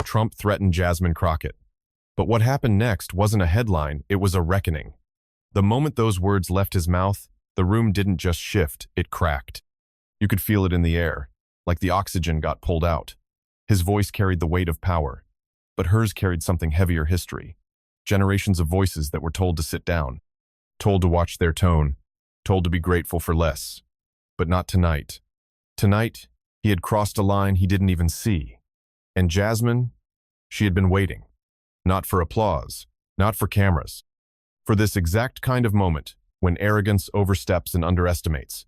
Trump threatened Jasmine Crockett. But what happened next wasn't a headline, it was a reckoning. The moment those words left his mouth, the room didn't just shift, it cracked. You could feel it in the air, like the oxygen got pulled out. His voice carried the weight of power, but hers carried something heavier: history. Generations of voices that were told to sit down, told to watch their tone, told to be grateful for less. But not tonight. Tonight, he had crossed a line he didn't even see. And Jasmine, she had been waiting. Not for applause, not for cameras. For this exact kind of moment, when arrogance oversteps and underestimates.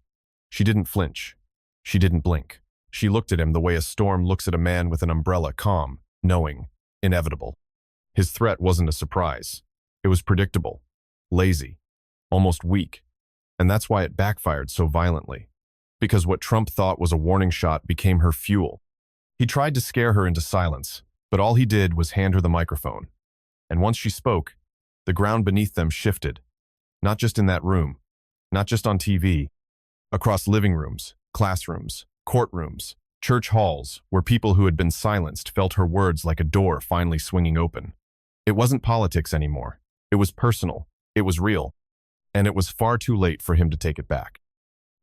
She didn't flinch. She didn't blink. She looked at him the way a storm looks at a man with an umbrella, calm, knowing, inevitable. His threat wasn't a surprise. It was predictable, lazy, almost weak. And that's why it backfired so violently. Because what Trump thought was a warning shot became her fuel. He tried to scare her into silence, but all he did was hand her the microphone. And once she spoke, the ground beneath them shifted. Not just in that room, not just on TV, across living rooms, classrooms, courtrooms, church halls, where people who had been silenced felt her words like a door finally swinging open. It wasn't politics anymore. It was personal. It was real. And it was far too late for him to take it back.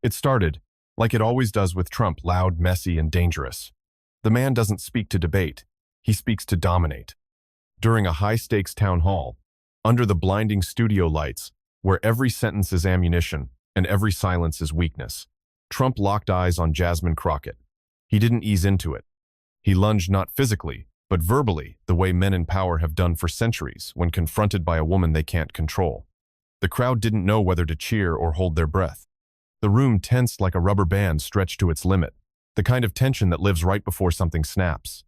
It started, like it always does with Trump, loud, messy, and dangerous. The man doesn't speak to debate. He speaks to dominate. During a high-stakes town hall, under the blinding studio lights, where every sentence is ammunition and every silence is weakness, Trump locked eyes on Jasmine Crockett. He didn't ease into it. He lunged not physically, but verbally, the way men in power have done for centuries when confronted by a woman they can't control. The crowd didn't know whether to cheer or hold their breath. The room tensed like a rubber band stretched to its limit, the kind of tension that lives right before something snaps.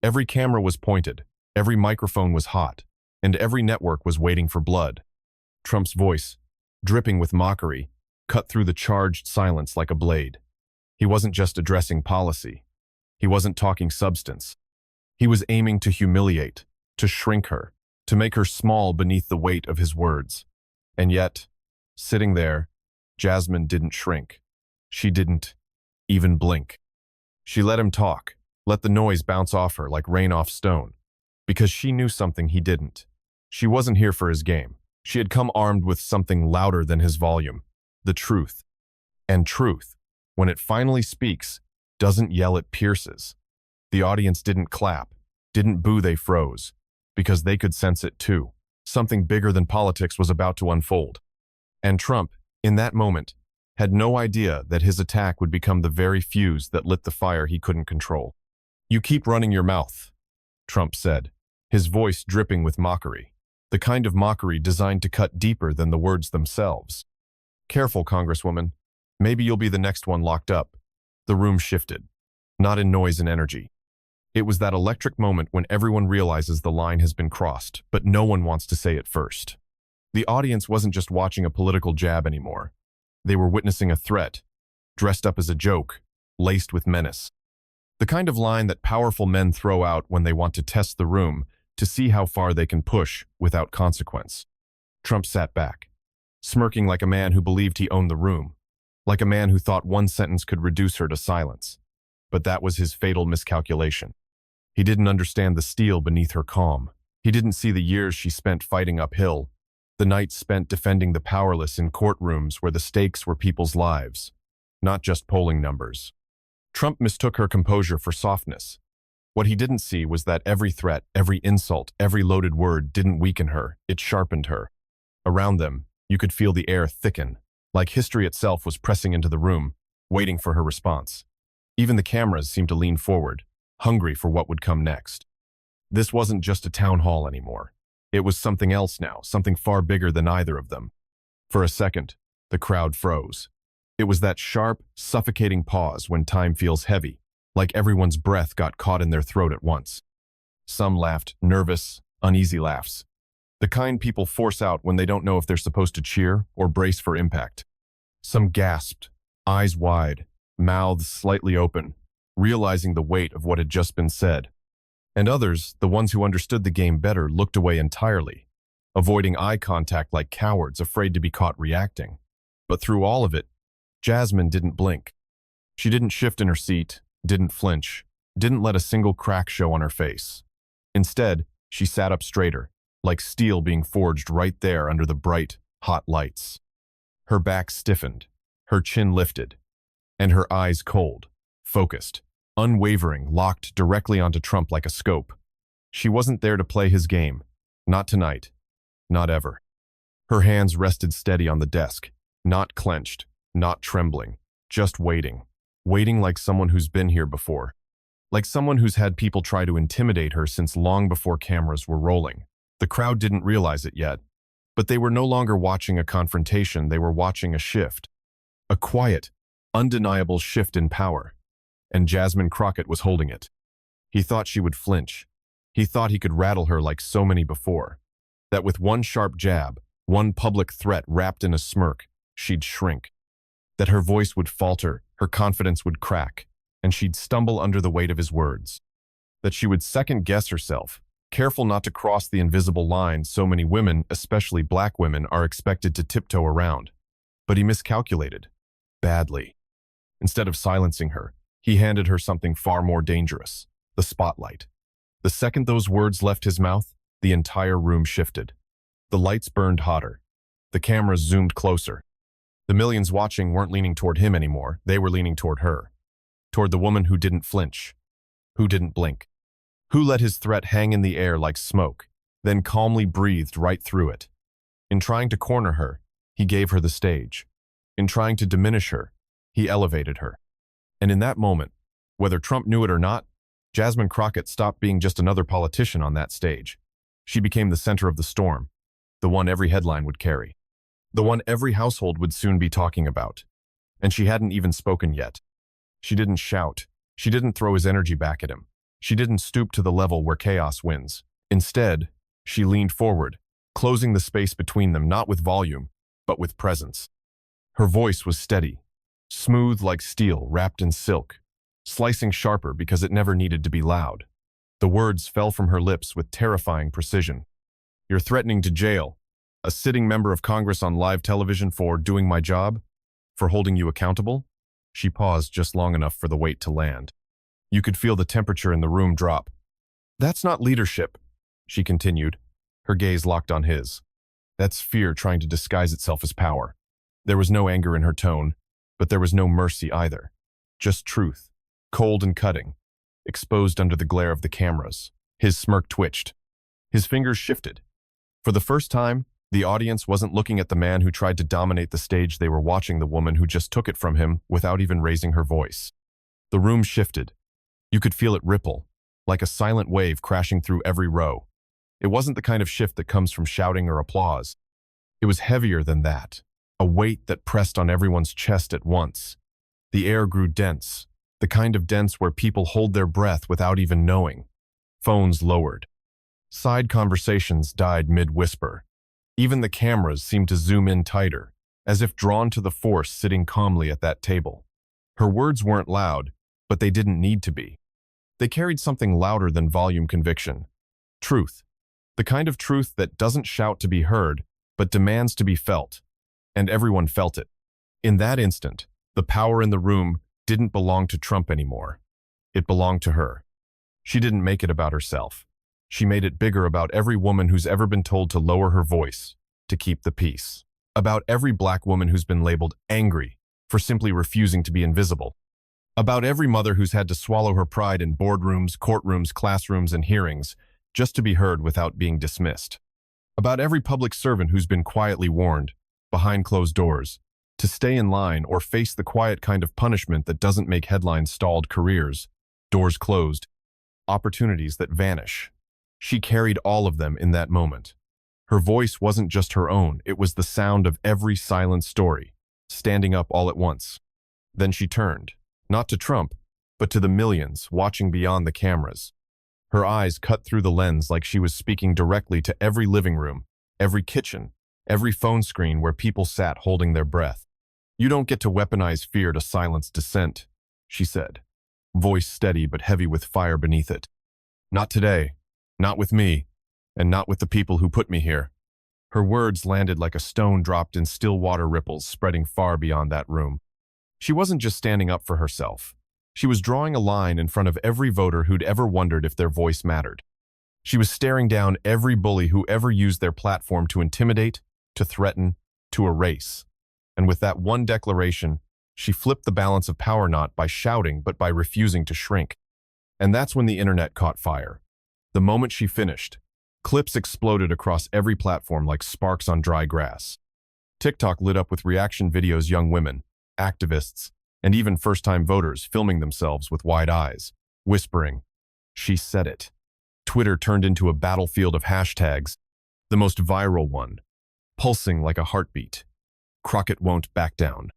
Every camera was pointed, every microphone was hot, and every network was waiting for blood. Trump's voice, dripping with mockery, cut through the charged silence like a blade. He wasn't just addressing policy. He wasn't talking substance. He was aiming to humiliate, to shrink her, to make her small beneath the weight of his words. And yet, sitting there, Jasmine didn't shrink. She didn't even blink. She let him talk, let the noise bounce off her like rain off stone, because she knew something he didn't. She wasn't here for his game. She had come armed with something louder than his volume, the truth. And truth, when it finally speaks, doesn't yell, it pierces. The audience didn't clap, didn't boo, they froze, because they could sense it too. Something bigger than politics was about to unfold. And Trump, in that moment, had no idea that his attack would become the very fuse that lit the fire he couldn't control. "You keep running your mouth," Trump said, his voice dripping with mockery, the kind of mockery designed to cut deeper than the words themselves. "Careful, Congresswoman. Maybe you'll be the next one locked up." The room shifted, not in noise and energy. It was that electric moment when everyone realizes the line has been crossed, but no one wants to say it first. The audience wasn't just watching a political jab anymore. They were witnessing a threat, dressed up as a joke, laced with menace. The kind of line that powerful men throw out when they want to test the room, to see how far they can push without consequence. Trump sat back, smirking like a man who believed he owned the room, like a man who thought one sentence could reduce her to silence. But that was his fatal miscalculation. He didn't understand the steel beneath her calm. He didn't see the years she spent fighting uphill, the nights spent defending the powerless in courtrooms where the stakes were people's lives, not just polling numbers. Trump mistook her composure for softness. What he didn't see was that every threat, every insult, every loaded word didn't weaken her, it sharpened her. Around them, you could feel the air thicken, like history itself was pressing into the room, waiting for her response. Even the cameras seemed to lean forward, hungry for what would come next. This wasn't just a town hall anymore. It was something else now, something far bigger than either of them. For a second, the crowd froze. It was that sharp, suffocating pause when time feels heavy, like everyone's breath got caught in their throat at once. Some laughed, nervous, uneasy laughs. The kind people force out when they don't know if they're supposed to cheer or brace for impact. Some gasped, eyes wide, mouths slightly open, realizing the weight of what had just been said. And others, the ones who understood the game better, looked away entirely, avoiding eye contact like cowards afraid to be caught reacting. But through all of it, Jasmine didn't blink. She didn't shift in her seat, didn't flinch, didn't let a single crack show on her face. Instead, she sat up straighter, like steel being forged right there under the bright, hot lights. Her back stiffened, her chin lifted, and her eyes cold, focused, unwavering, locked directly onto Trump like a scope. She wasn't there to play his game. Not tonight. Not ever. Her hands rested steady on the desk, not clenched, not trembling, just waiting. Waiting like someone who's been here before. Like someone who's had people try to intimidate her since long before cameras were rolling. The crowd didn't realize it yet, but they were no longer watching a confrontation, they were watching a shift. A quiet, undeniable shift in power. And Jasmine Crockett was holding it. He thought she would flinch. He thought he could rattle her like so many before. That with one sharp jab, one public threat wrapped in a smirk, she'd shrink. That her voice would falter, her confidence would crack, and she'd stumble under the weight of his words. That she would second-guess herself, careful not to cross the invisible line so many women, especially black women, are expected to tiptoe around. But he miscalculated. Badly. Instead of silencing her, he handed her something far more dangerous, the spotlight. The second those words left his mouth, the entire room shifted. The lights burned hotter. The cameras zoomed closer. The millions watching weren't leaning toward him anymore, they were leaning toward her. Toward the woman who didn't flinch, who didn't blink, who let his threat hang in the air like smoke, then calmly breathed right through it. In trying to corner her, he gave her the stage. In trying to diminish her, he elevated her. And in that moment, whether Trump knew it or not, Jasmine Crockett stopped being just another politician on that stage. She became the center of the storm, the one every headline would carry, the one every household would soon be talking about. And she hadn't even spoken yet. She didn't shout. She didn't throw his energy back at him. She didn't stoop to the level where chaos wins. Instead, she leaned forward, closing the space between them not with volume, but with presence. Her voice was steady, smooth like steel wrapped in silk, slicing sharper because it never needed to be loud. The words fell from her lips with terrifying precision. "You're threatening to jail a sitting member of Congress on live television for doing my job? For holding you accountable?" She paused just long enough for the weight to land. You could feel the temperature in the room drop. "That's not leadership," she continued, her gaze locked on his. "That's fear trying to disguise itself as power." There was no anger in her tone, but there was no mercy either. Just truth, cold and cutting, exposed under the glare of the cameras. His smirk twitched. His fingers shifted. For the first time, the audience wasn't looking at the man who tried to dominate the stage, they were watching the woman who just took it from him without even raising her voice. The room shifted. You could feel it ripple, like a silent wave crashing through every row. It wasn't the kind of shift that comes from shouting or applause. It was heavier than that, a weight that pressed on everyone's chest at once. The air grew dense, the kind of dense where people hold their breath without even knowing. Phones lowered. Side conversations died mid-whisper. Even the cameras seemed to zoom in tighter, as if drawn to the force sitting calmly at that table. Her words weren't loud, but they didn't need to be. They carried something louder than volume conviction. Truth. The kind of truth that doesn't shout to be heard, but demands to be felt. And everyone felt it. In that instant, the power in the room didn't belong to Trump anymore. It belonged to her. She didn't make it about herself. She made it bigger about every woman who's ever been told to lower her voice, to keep the peace. About every black woman who's been labeled angry for simply refusing to be invisible. About every mother who's had to swallow her pride in boardrooms, courtrooms, classrooms, and hearings just to be heard without being dismissed. About every public servant who's been quietly warned, behind closed doors, to stay in line or face the quiet kind of punishment that doesn't make headlines: stalled careers, doors closed, opportunities that vanish. She carried all of them in that moment. Her voice wasn't just her own, it was the sound of every silent story, standing up all at once. Then she turned, not to Trump, but to the millions watching beyond the cameras. Her eyes cut through the lens like she was speaking directly to every living room, every kitchen, every phone screen where people sat holding their breath. "You don't get to weaponize fear to silence dissent," she said, voice steady but heavy with fire beneath it. "Not today. Not with me, and not with the people who put me here." Her words landed like a stone dropped in still water ripples spreading far beyond that room. She wasn't just standing up for herself. She was drawing a line in front of every voter who'd ever wondered if their voice mattered. She was staring down every bully who ever used their platform to intimidate, to threaten, to erase. And with that one declaration, she flipped the balance of power not by shouting but by refusing to shrink. And that's when the internet caught fire. The moment she finished, clips exploded across every platform like sparks on dry grass. TikTok lit up with reaction videos, young women, activists, and even first-time voters filming themselves with wide eyes, whispering, "She said it." Twitter turned into a battlefield of hashtags, the most viral one, pulsing like a heartbeat. Crockett won't back down.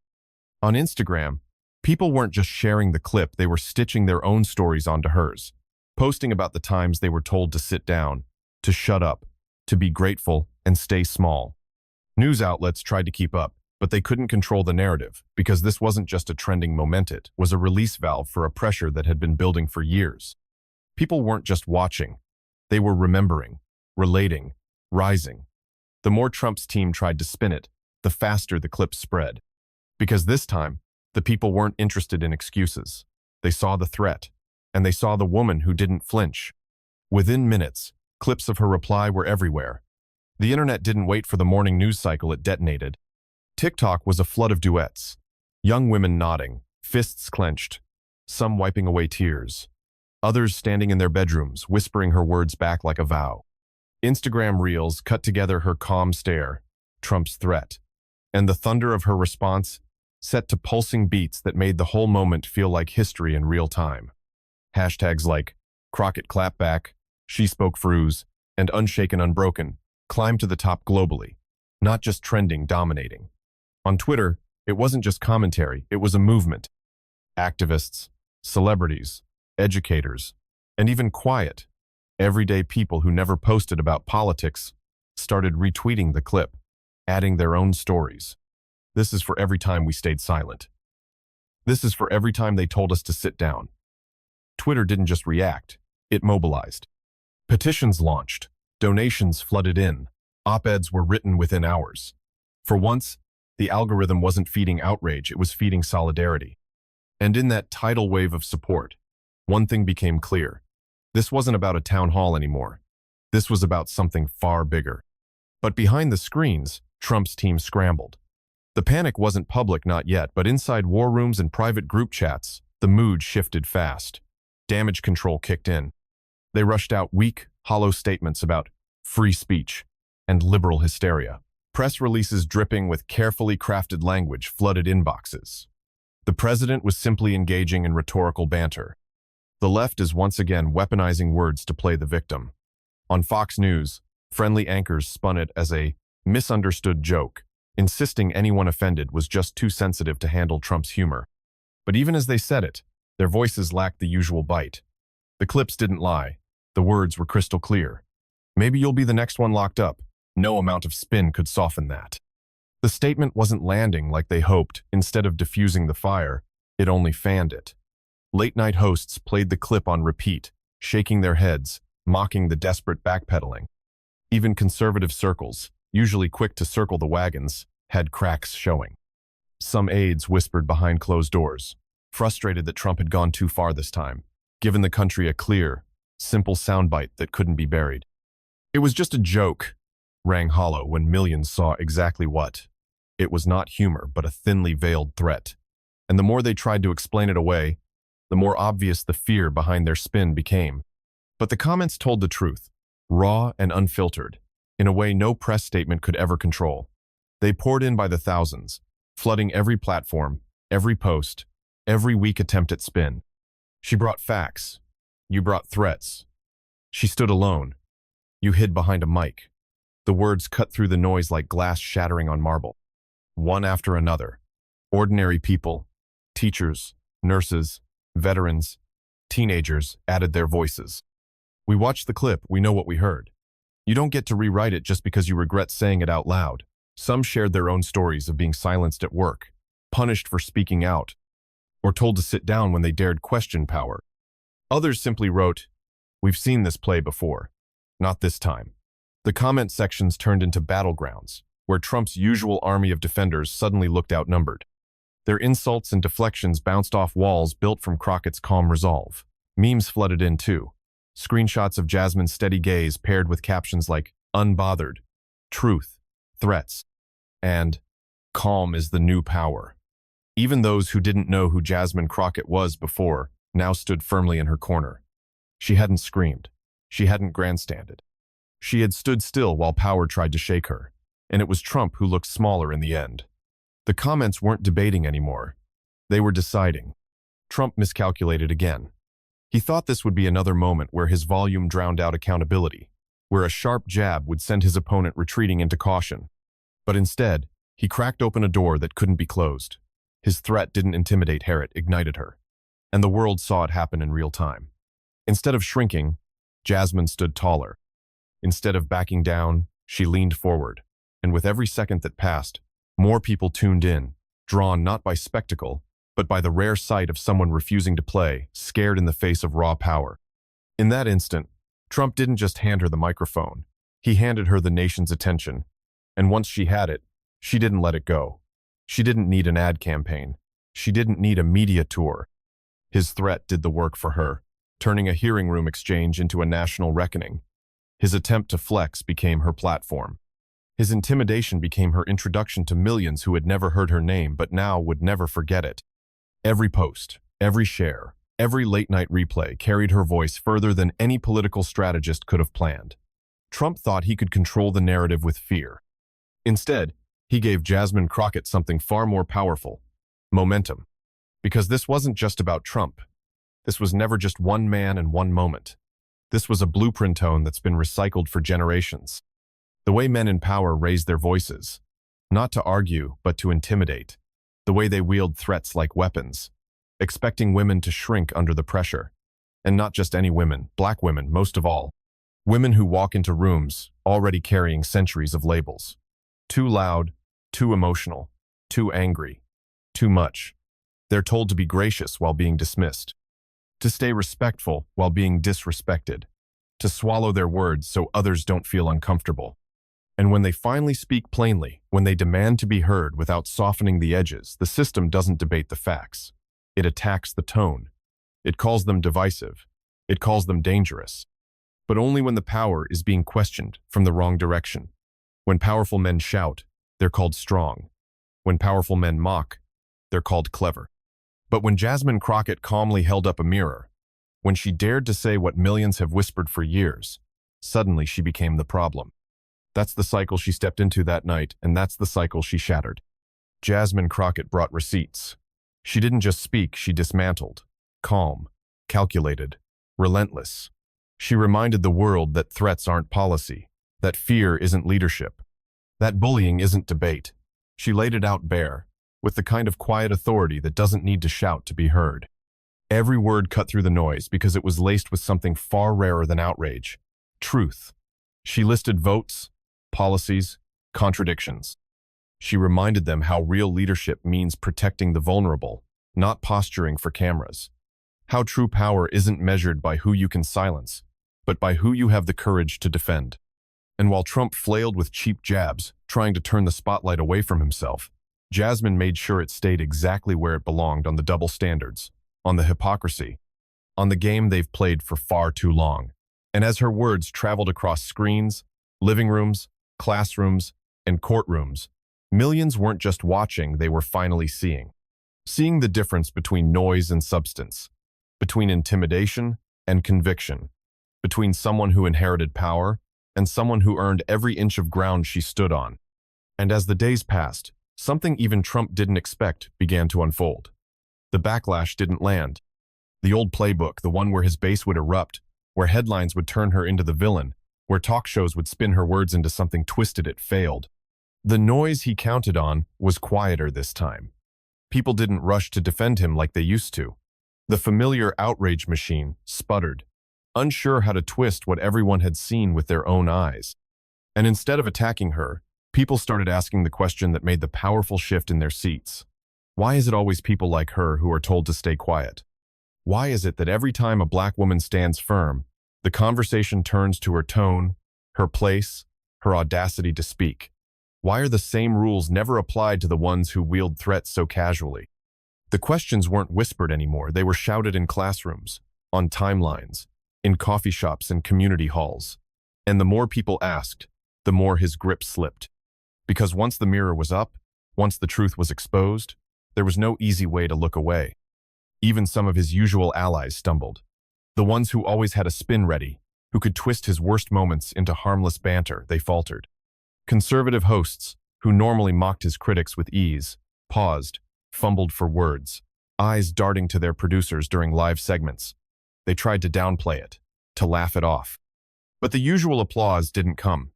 On Instagram, people weren't just sharing the clip, they were stitching their own stories onto hers, posting about the times they were told to sit down, to shut up, to be grateful, and stay small. News outlets tried to keep up, but they couldn't control the narrative because this wasn't just a trending moment, it was a release valve for a pressure that had been building for years. People weren't just watching, they were remembering, relating, rising. The more Trump's team tried to spin it, the faster the clip spread. Because this time, the people weren't interested in excuses. They saw the threat, and they saw the woman who didn't flinch. Within minutes, clips of her reply were everywhere. The internet didn't wait for the morning news cycle, it detonated. TikTok was a flood of duets. Young women nodding, fists clenched, some wiping away tears. Others standing in their bedrooms, whispering her words back like a vow. Instagram reels cut together her calm stare, Trump's threat, and the thunder of her response set to pulsing beats that made the whole moment feel like history in real time. Hashtags like Crockett clapback, She spoke Fruz, and Unshaken Unbroken climbed to the top globally, not just trending, dominating. On Twitter, it wasn't just commentary, it was a movement. Activists, celebrities, educators, and even quiet, everyday people who never posted about politics started retweeting the clip, adding their own stories. This is for every time we stayed silent. This is for every time they told us to sit down. Twitter didn't just react, it mobilized. Petitions launched, donations flooded in, op-eds were written within hours. For once, the algorithm wasn't feeding outrage, it was feeding solidarity. And in that tidal wave of support, one thing became clear. This wasn't about a town hall anymore. This was about something far bigger. But behind the screens, Trump's team scrambled. The panic wasn't public, not yet, but inside war rooms and private group chats, the mood shifted fast. Damage control kicked in. They rushed out weak, hollow statements about free speech and liberal hysteria. Press releases dripping with carefully crafted language flooded inboxes. The president was simply engaging in rhetorical banter. The left is once again weaponizing words to play the victim. On Fox News, friendly anchors spun it as a misunderstood joke, insisting anyone offended was just too sensitive to handle Trump's humor. But even as they said it, their voices lacked the usual bite. The clips didn't lie. The words were crystal clear. Maybe you'll be the next one locked up. No amount of spin could soften that. The statement wasn't landing like they hoped. Instead of diffusing the fire, it only fanned it. Late-night hosts played the clip on repeat, shaking their heads, mocking the desperate backpedaling. Even conservative circles, usually quick to circle the wagons, had cracks showing. Some aides whispered behind closed doors, frustrated that Trump had gone too far this time, given the country a clear, simple soundbite that couldn't be buried. It was just a joke, rang hollow when millions saw exactly what. It was not humor, but a thinly veiled threat. And the more they tried to explain it away, the more obvious the fear behind their spin became. But the comments told the truth, raw and unfiltered, in a way no press statement could ever control. They poured in by the thousands, flooding every platform, every post, every weak attempt at spin. She brought facts. You brought threats. She stood alone. You hid behind a mic. The words cut through the noise like glass shattering on marble. One after another. Ordinary people, teachers, nurses, veterans, teenagers added their voices. We watched the clip, we know what we heard. You don't get to rewrite it just because you regret saying it out loud. Some shared their own stories of being silenced at work, punished for speaking out, or told to sit down when they dared question power. Others simply wrote, "We've seen this play before. Not this time." The comment sections turned into battlegrounds, where Trump's usual army of defenders suddenly looked outnumbered. Their insults and deflections bounced off walls built from Crockett's calm resolve. Memes flooded in too. Screenshots of Jasmine's steady gaze paired with captions like unbothered, truth, threats, and calm is the new power. Even those who didn't know who Jasmine Crockett was before now stood firmly in her corner. She hadn't screamed. She hadn't grandstanded. She had stood still while power tried to shake her, and it was Trump who looked smaller in the end. The comments weren't debating anymore. They were deciding. Trump miscalculated again. He thought this would be another moment where his volume drowned out accountability, where a sharp jab would send his opponent retreating into caution. But instead, he cracked open a door that couldn't be closed. His threat didn't intimidate her, it ignited her. And the world saw it happen in real time. Instead of shrinking, Jasmine stood taller. Instead of backing down, she leaned forward. And with every second that passed, more people tuned in, drawn not by spectacle, but by the rare sight of someone refusing to play, scared in the face of raw power. In that instant, Trump didn't just hand her the microphone. He handed her the nation's attention. And once she had it, she didn't let it go. She didn't need an ad campaign. She didn't need a media tour. His threat did the work for her, turning a hearing room exchange into a national reckoning. His attempt to flex became her platform. His intimidation became her introduction to millions who had never heard her name but now would never forget it. Every post, every share, every late-night replay carried her voice further than any political strategist could have planned. Trump thought he could control the narrative with fear. Instead, he gave Jasmine Crockett something far more powerful: momentum. Because this wasn't just about Trump. This was never just one man and one moment. This was a blueprint tone that's been recycled for generations. The way men in power raised their voices, not to argue, but to intimidate. The way they wield threats like weapons, expecting women to shrink under the pressure. And not just any women, black women most of all. Women who walk into rooms already carrying centuries of labels. Too loud, too emotional, too angry, too much. They're told to be gracious while being dismissed, to stay respectful while being disrespected, to swallow their words so others don't feel uncomfortable. And when they finally speak plainly, when they demand to be heard without softening the edges, the system doesn't debate the facts. It attacks the tone. It calls them divisive. It calls them dangerous. But only when the power is being questioned from the wrong direction. When powerful men shout, they're called strong. When powerful men mock, they're called clever. But when Jasmine Crockett calmly held up a mirror, when she dared to say what millions have whispered for years, suddenly she became the problem. That's the cycle she stepped into that night, and that's the cycle she shattered. Jasmine Crockett brought receipts. She didn't just speak, she dismantled. Calm, calculated, relentless. She reminded the world that threats aren't policy, that fear isn't leadership, that bullying isn't debate. She laid it out bare, with the kind of quiet authority that doesn't need to shout to be heard. Every word cut through the noise because it was laced with something far rarer than outrage: truth. She listed votes, policies, contradictions. She reminded them how real leadership means protecting the vulnerable, not posturing for cameras. How true power isn't measured by who you can silence, but by who you have the courage to defend. And while Trump flailed with cheap jabs, trying to turn the spotlight away from himself, Jasmine made sure it stayed exactly where it belonged: on the double standards, on the hypocrisy, on the game they've played for far too long. And as her words traveled across screens, living rooms, classrooms, and courtrooms, millions weren't just watching, they were finally seeing. Seeing the difference between noise and substance, between intimidation and conviction, between someone who inherited power and someone who earned every inch of ground she stood on. And as the days passed, something even Trump didn't expect began to unfold. The backlash didn't land. The old playbook, the one where his base would erupt, where headlines would turn her into the villain, where talk shows would spin her words into something twisted, it failed. The noise he counted on was quieter this time. People didn't rush to defend him like they used to. The familiar outrage machine sputtered, unsure how to twist what everyone had seen with their own eyes. And instead of attacking her, people started asking the question that made the powerful shift in their seats. Why is it always people like her who are told to stay quiet? Why is it that every time a black woman stands firm, the conversation turns to her tone, her place, her audacity to speak? Why are the same rules never applied to the ones who wield threats so casually? The questions weren't whispered anymore, they were shouted in classrooms, on timelines, in coffee shops and community halls. And the more people asked, the more his grip slipped. Because once the mirror was up, once the truth was exposed, there was no easy way to look away. Even some of his usual allies stumbled. The ones who always had a spin ready, who could twist his worst moments into harmless banter, they faltered. Conservative hosts, who normally mocked his critics with ease, paused, fumbled for words, eyes darting to their producers during live segments. They tried to downplay it, to laugh it off. But the usual applause didn't come.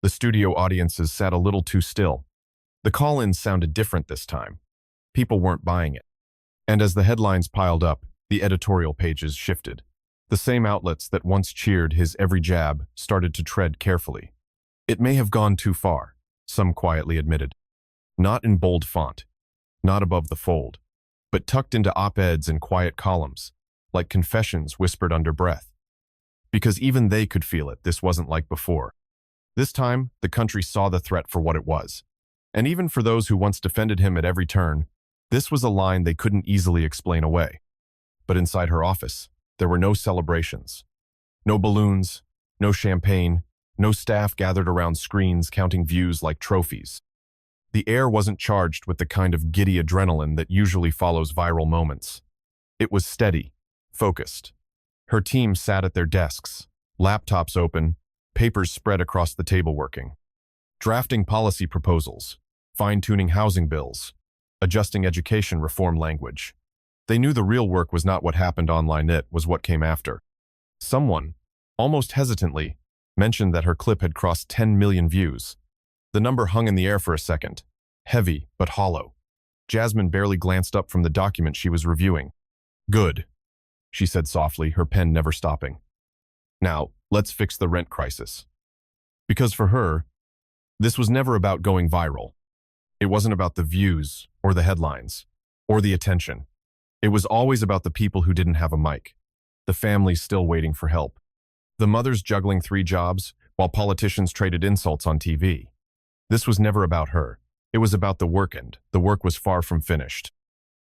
The studio audiences sat a little too still. The call-ins sounded different this time. People weren't buying it. And as the headlines piled up, the editorial pages shifted. The same outlets that once cheered his every jab started to tread carefully. It may have gone too far, some quietly admitted. Not in bold font, not above the fold, but tucked into op-eds and quiet columns, like confessions whispered under breath. Because even they could feel it, this wasn't like before. This time, the country saw the threat for what it was. And even for those who once defended him at every turn, this was a line they couldn't easily explain away. But inside her office, there were no celebrations. No balloons, no champagne, no staff gathered around screens counting views like trophies. The air wasn't charged with the kind of giddy adrenaline that usually follows viral moments. It was steady, focused. Her team sat at their desks, laptops open, papers spread across the table working. Drafting policy proposals, fine-tuning housing bills, adjusting education reform language. They knew the real work was not what happened online, it was what came after. Someone, almost hesitantly, mentioned that her clip had crossed 10 million views. The number hung in the air for a second, heavy but hollow. Jasmine barely glanced up from the document she was reviewing. "Good," she said softly, her pen never stopping. "Now, let's fix the rent crisis." Because for her, this was never about going viral. It wasn't about the views, or the headlines, or the attention. It was always about the people who didn't have a mic, the families still waiting for help, the mothers juggling 3 jobs while politicians traded insults on TV. This was never about her. It was about the work, and the work was far from finished.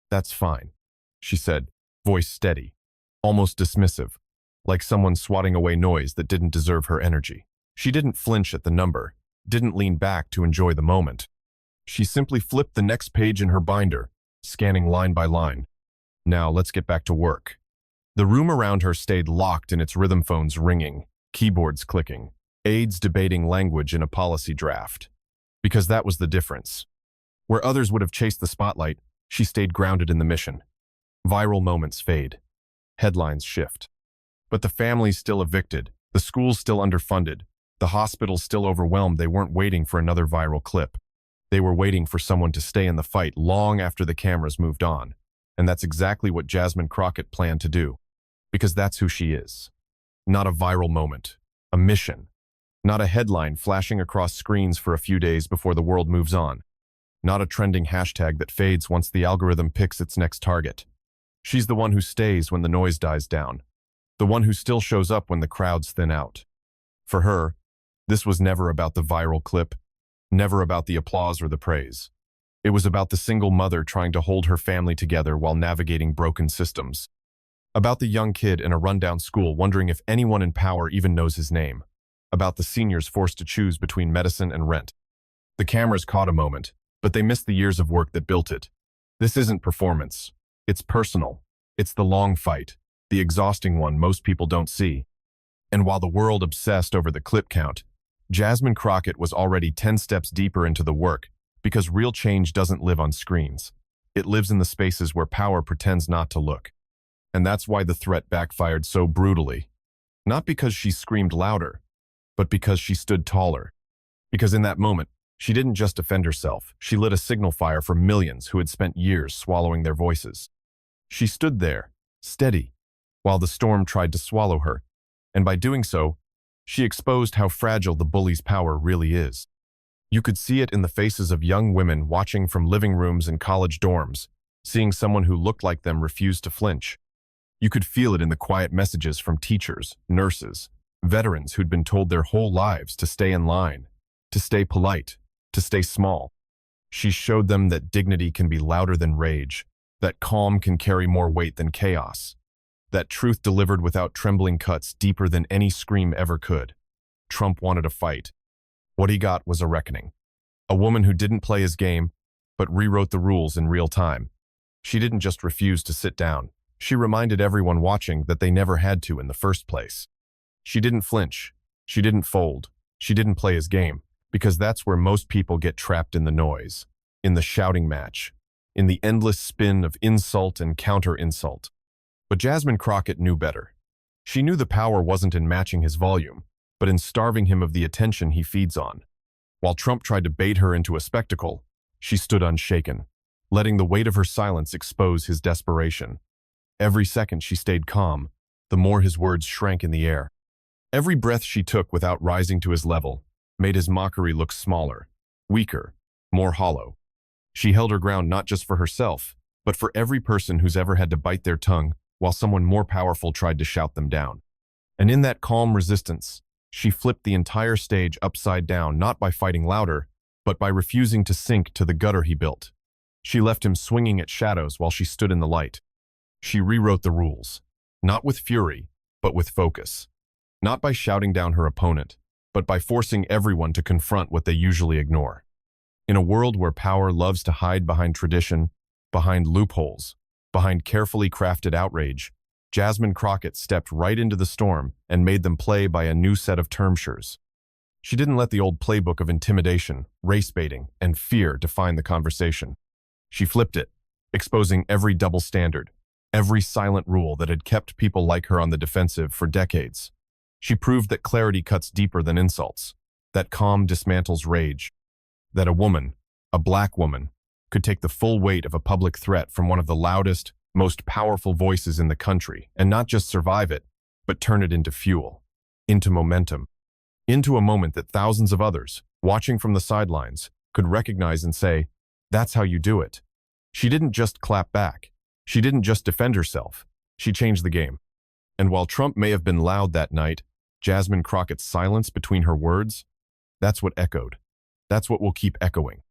"That's fine," she said, voice steady, almost dismissive, like someone swatting away noise that didn't deserve her energy. She didn't flinch at the number, didn't lean back to enjoy the moment. She simply flipped the next page in her binder, scanning line by line. "Now let's get back to work." The room around her stayed locked in its rhythm phones ringing, keyboards clicking, aides debating language in a policy draft. Because that was the difference. Where others would have chased the spotlight, she stayed grounded in the mission. Viral moments fade. Headlines shift. But the families still evicted, the schools still underfunded, the hospitals still overwhelmed. They weren't waiting for another viral clip. They were waiting for someone to stay in the fight long after the cameras moved on. And that's exactly what Jasmine Crockett planned to do. Because that's who she is. Not a viral moment, a mission. Not a headline flashing across screens for a few days before the world moves on. Not a trending hashtag that fades once the algorithm picks its next target. She's the one who stays when the noise dies down. The one who still shows up when the crowds thin out. For her, this was never about the viral clip, never about the applause or the praise. It was about the single mother trying to hold her family together while navigating broken systems. About the young kid in a rundown school wondering if anyone in power even knows his name. About the seniors forced to choose between medicine and rent. The cameras caught a moment, but they missed the years of work that built it. This isn't performance. It's personal. It's the long fight, the exhausting one most people don't see. And while the world obsessed over the clip count, Jasmine Crockett was already 10 steps deeper into the work, because real change doesn't live on screens. It lives in the spaces where power pretends not to look. And that's why the threat backfired so brutally. Not because she screamed louder, but because she stood taller. Because in that moment, she didn't just defend herself, she lit a signal fire for millions who had spent years swallowing their voices. She stood there, steady, while the storm tried to swallow her, and by doing so, she exposed how fragile the bully's power really is. You could see it in the faces of young women watching from living rooms and college dorms, seeing someone who looked like them refuse to flinch. You could feel it in the quiet messages from teachers, nurses, veterans who'd been told their whole lives to stay in line, to stay polite, to stay small. She showed them that dignity can be louder than rage, that calm can carry more weight than chaos. That truth delivered without trembling cuts deeper than any scream ever could. Trump wanted a fight. What he got was a reckoning. A woman who didn't play his game, but rewrote the rules in real time. She didn't just refuse to sit down. She reminded everyone watching that they never had to in the first place. She didn't flinch. She didn't fold. She didn't play his game, because that's where most people get trapped in the noise, in the shouting match, in the endless spin of insult and counter-insult. But Jasmine Crockett knew better. She knew the power wasn't in matching his volume, but in starving him of the attention he feeds on. While Trump tried to bait her into a spectacle, she stood unshaken, letting the weight of her silence expose his desperation. Every second she stayed calm, the more his words shrank in the air. Every breath she took without rising to his level made his mockery look smaller, weaker, more hollow. She held her ground not just for herself, but for every person who's ever had to bite their tongue while someone more powerful tried to shout them down. And in that calm resistance, she flipped the entire stage upside down, not by fighting louder, but by refusing to sink to the gutter he built. She left him swinging at shadows while she stood in the light. She rewrote the rules, not with fury, but with focus. Not by shouting down her opponent, but by forcing everyone to confront what they usually ignore. In a world where power loves to hide behind tradition, behind loopholes, behind carefully crafted outrage, Jasmine Crockett stepped right into the storm and made them play by a new set of terms. She didn't let the old playbook of intimidation, race-baiting, and fear define the conversation. She flipped it, exposing every double standard, every silent rule that had kept people like her on the defensive for decades. She proved that clarity cuts deeper than insults, that calm dismantles rage, that a woman, a black woman, could take the full weight of a public threat from one of the loudest, most powerful voices in the country and not just survive it, but turn it into fuel, into momentum, into a moment that thousands of others, watching from the sidelines, could recognize and say, "That's how you do it." She didn't just clap back. She didn't just defend herself. She changed the game. And while Trump may have been loud that night, Jasmine Crockett's silence between her words, that's what echoed. That's what will keep echoing.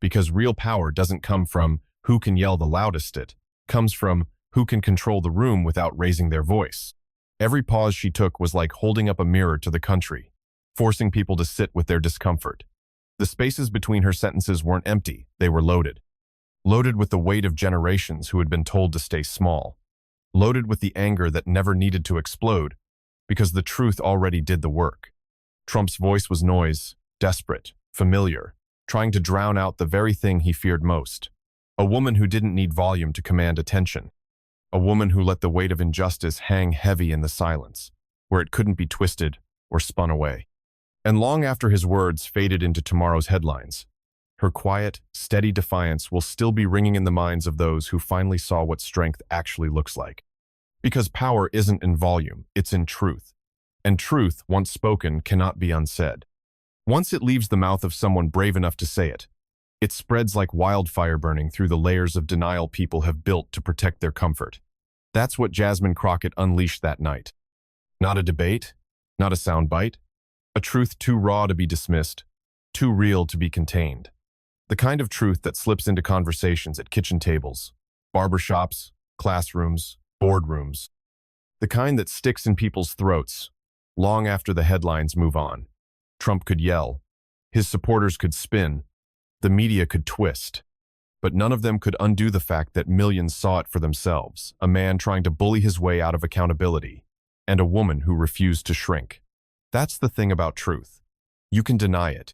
Because real power doesn't come from who can yell the loudest, it comes from who can control the room without raising their voice. Every pause she took was like holding up a mirror to the country, forcing people to sit with their discomfort. The spaces between her sentences weren't empty, they were loaded. Loaded with the weight of generations who had been told to stay small. Loaded with the anger that never needed to explode, because the truth already did the work. Trump's voice was noise, desperate, familiar, trying to drown out the very thing he feared most. A woman who didn't need volume to command attention. A woman who let the weight of injustice hang heavy in the silence, where it couldn't be twisted or spun away. And long after his words faded into tomorrow's headlines, her quiet, steady defiance will still be ringing in the minds of those who finally saw what strength actually looks like. Because power isn't in volume, it's in truth. And truth, once spoken, cannot be unsaid. Once it leaves the mouth of someone brave enough to say it, it spreads like wildfire burning through the layers of denial people have built to protect their comfort. That's what Jasmine Crockett unleashed that night. Not a debate, not a soundbite, a truth too raw to be dismissed, too real to be contained. The kind of truth that slips into conversations at kitchen tables, barbershops, classrooms, boardrooms. The kind that sticks in people's throats long after the headlines move on. Trump could yell, his supporters could spin, the media could twist, but none of them could undo the fact that millions saw it for themselves, a man trying to bully his way out of accountability, and a woman who refused to shrink. That's the thing about truth. You can deny it.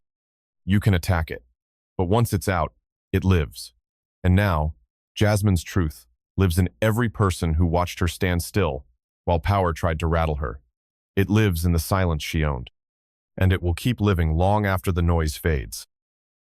You can attack it. But once it's out, it lives. And now, Jasmine's truth lives in every person who watched her stand still while power tried to rattle her. It lives in the silence she owned. And it will keep living long after the noise fades.